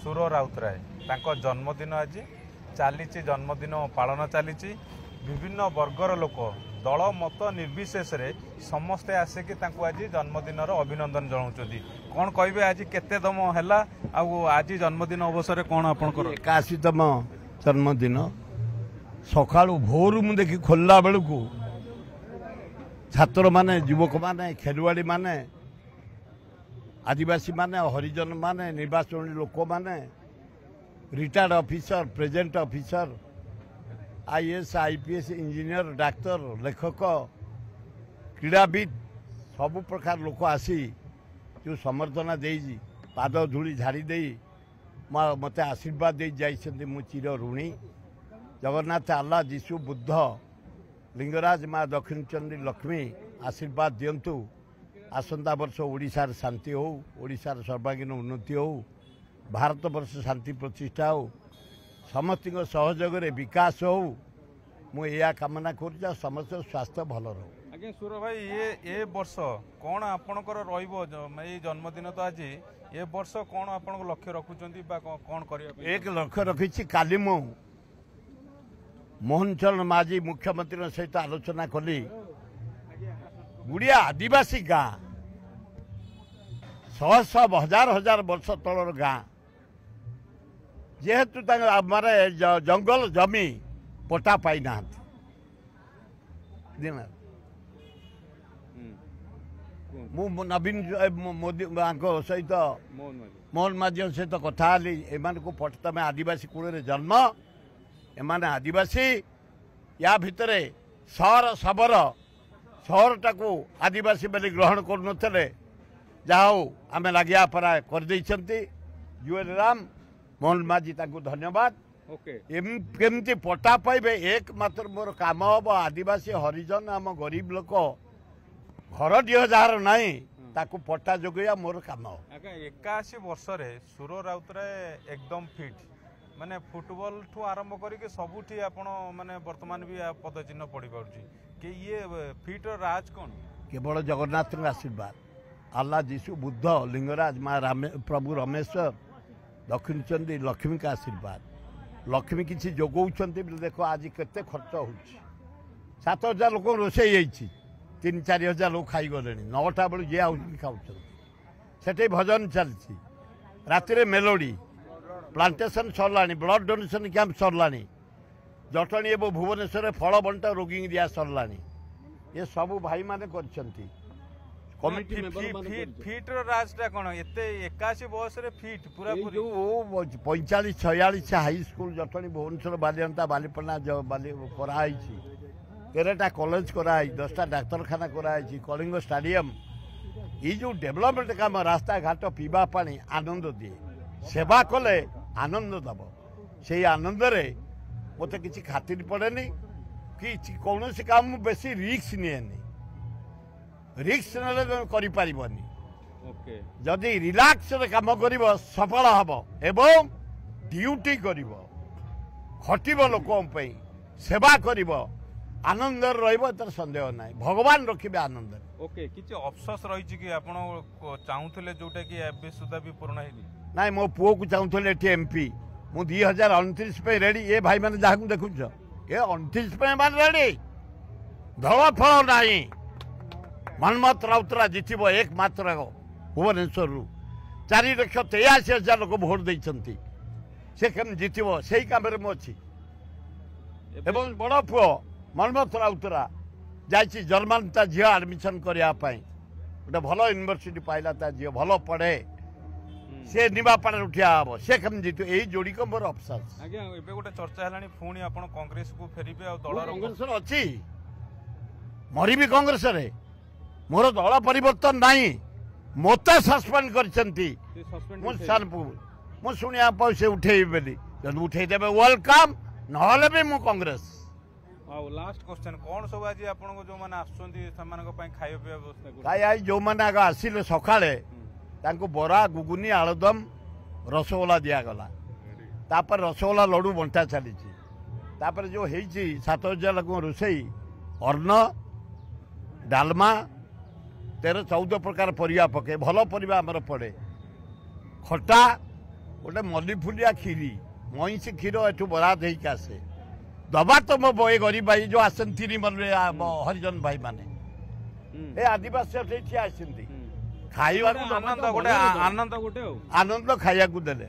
ସୁର ରାଉତରାୟ ତାଙ୍କ ଜନ୍ମଦିନ ଆଜି ଚାଲିଛି ଜନ୍ମଦିନ ପାଳନ ଚାଲିଛି ବିଭିନ୍ନ ବର୍ଗର ଲୋକ ଦଳ ମତ ନିର୍ବିଶେଷରେ ସମସ୍ତେ ଆସିକି ତାଙ୍କୁ ଆଜି ଜନ୍ମଦିନର ଅଭିନନ୍ଦନ ଜଣାଉଛନ୍ତି କ'ଣ କହିବେ ଆଜି କେତେ ଦମ ହେଲା ଆଉ ଆଜି ଜନ୍ମଦିନ ଅବସରରେ କ'ଣ ଆପଣଙ୍କର 81ତମ ଜନ୍ମଦିନ ସକାଳୁ ଭୋରୁ ମୁଁ ଦେଖି ଖୋଲିଲା ବେଳକୁ ଛାତ୍ରମାନେ ଯୁବକମାନେ ଖେଳୁଆଡ଼ିମାନେ आदिवासी माने हरिजन माने निर्वाचन लोक माने retired officer present officer IAS IPS engineer doctor लेखक क्रीड़ाविद सबु प्रकार लोक आसी जो समर्थना दे पाद धूली झाड़ी दे मते आशीर्वाद दे जाइछन्ति मु चिर ऋणी जगन्नाथ अल्लाह जीशु बुद्ध लिंगराज माँ दक्षिण चंडी लक्ष्मी आशीर्वाद दियंतु आसंता वर्ष ओडिशार शांति हो ओडिशार सर्वांगीन उन्नति हो भारत वर्ष शांति प्रतिष्ठा हो समस्त सहयोग विकास हो मुझे कामना कर समस्त स्वास्थ्य भल रो आज्ञा सुर भाई ये वर्ष कौन आपणकर जन्मदिन तो आज ये वर्ष कौन आप लक्ष्य रखुंट कौन कर एक लक्ष्य रखी काली मु मोहन चरण माझी मुख्यमंत्री सहित आलोचना कली गुड़िया आदिवासी गाँ शह शह हजार हजार वर्ष तलर गाँ जेहेतु मारे जंगल जमी पट्टा पाई ना मु नवीन मोदी सहित मोहन माझी सहित कथा को तुम आदिवासी कूल जन्म एमाने आदिवासी या भितर सहर सबर सहर टाकू आदिवासी बोली ग्रहण करुनथले जाओ आम लगिया परा कर जुएल राम मोहन माझी ताकू धन्यवाद केमती पट्टा पाइबे एकमात्र मोर काम हम आदिवासी हरिजन आम गरीब लोक घर दिह जार नाई ताकू पट्टा जोगैया मोर काम 81 वर्ष सुर राउतराय एकदम फिट माने फुटबॉल ठू आरंभ करके सबुठी आपण माने वर्तमान भी पदचिन्ह पड़ पार्टी कि ये फिट राज कौन केवल जगन्नाथ आशीर्वाद अल्लाह जीशु बुद्ध लिंगराज माँ प्रभु रमेश्वर दक्षिण चंडी लक्ष्मी का आशीर्वाद लक्ष्मी किसी जोगाऊँ देख आज केते खर्च हो 7,000 लोक रोषे 3-4 हजार लोग खाईगले 9टा बेलू जी आटे भजन चलती राति मेलोडी प्लांटेशन सरला ब्लड डोनेशन कैंप सरला जटणी एवं भुवनेश्वर फल बंटा रोगी दिया सरला ये सब भाई माने कमिटी फिट राजटा कौन एते 81 बयस फिट पूरा 45-46 हाई स्कूल जटणी भुवनेश्वर बालियंता बालीपना कराई 13टा कॉलेज कराई 10टा डाक्तरखाना कराई कलिंग स्टाडियम ये जो डेवलपमेंट काम रास्ता घाट पीवा पानी आनंद दिए सेवा कले आनंद दब से आनंद रे मत किसी खातिर पड़ेनी कि कौन काम बेसी रिस्क निएनी रिस्क नेले जदि रिलैक्स काम कर सफल हम एवं ड्यूटी कर खटब लोक सेवा कर आनंद रही सन्देह ना भगवान रखिए आनंद ओके किसी अफसोस रही कि आप चाहूले जोटा कि एवं सुधा भी पूर्ण है ना मो पुओ को चाहूले एमपी मु 2029 रेडी ये भाई मैंने जहाँ देखुच ये 29 मान रेडी धल फल ना मनमत राउतरा जितब एकमात्र भुवनेश्वर 4,83,000 लोक भोट देते से केम जितब से कम अच्छी एवं बड़ पुओ मनमत राउतरा जाइए जर्मान ता झील आडमिशन करने गोटे भल यूनिवर्सिटी पाइला ता झील भल पढ़े से निवापाड़ उठिया हम से कम जीत यही जोड़ी को मोर अफसोस आज्ञा एबे गोटे चर्चा है पुणी आप कांग्रेस को फेरबे आ दल कांग्रेस अच्छी मरी भी कांग्रेस रे मोर दल परिवर्तन नहीं मत सस्पेंड कर शुणिया से उठे बोली जब उठेदेवे वेलकम ना भी मु कांग्रेस लास्ट क्वेश्चन कौन सब आज आपन जो माने आसुंती समान को खाଇବା पिया व्यवस्था खाई आई जो माने आगे आसिले सकाळे तांको बरा गुगुनी आलुदम रसगोला दिगला तापर रसगोला लडू बंटा चली तापर जो हेची 7,000 लोक रोसई अन्न डालमा 13-14 प्रकार परिया पके भल परिया आमर पड़े खटा गोटे मल्लीफुलिया खीरी मईसी क्षीर एठू बराद होकर आसे दबा तो मो बे गरीब भाई जो आसन तीन मन हरिजन भाई माने ए आदिवासी ठिया आसती खाइबा आनंद गोटे आनंद गोटे आनंद खाइबा देले